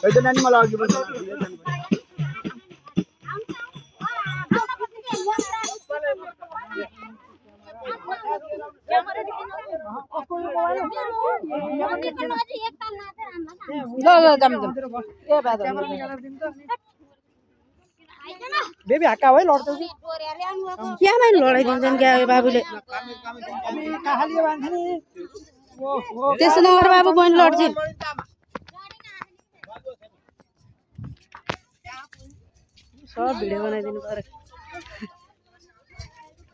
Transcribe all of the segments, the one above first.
itu nanti malah lagi baby हक्का है लड्छौ कि क्या माइन लडाइदिन्छन् क्या बाबुले त्यसो नगर बाबु बहिनी लड्छिन् सब भिडियो बनाइदिनु पर्यो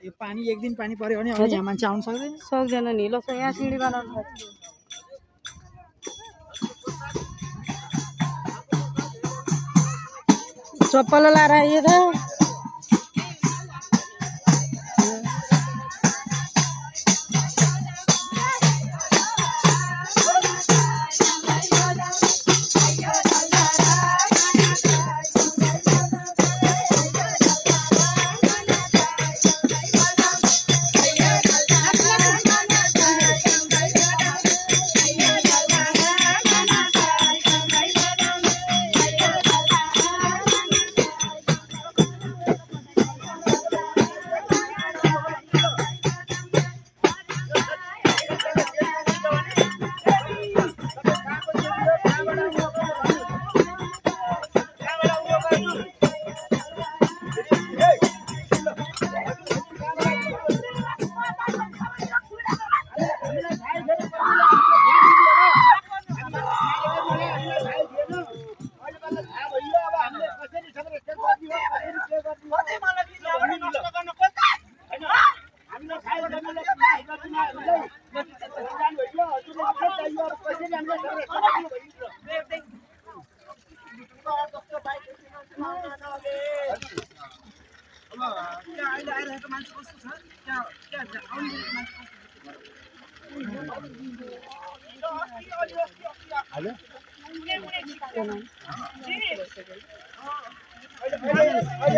यो पानी एक दिन पानी पर्यो भने यहाँ मान्छे आउन सक्दैन नि ल यहाँ सिडी बनाउनु पर्छ चप्पल लाएर आइए त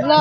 ल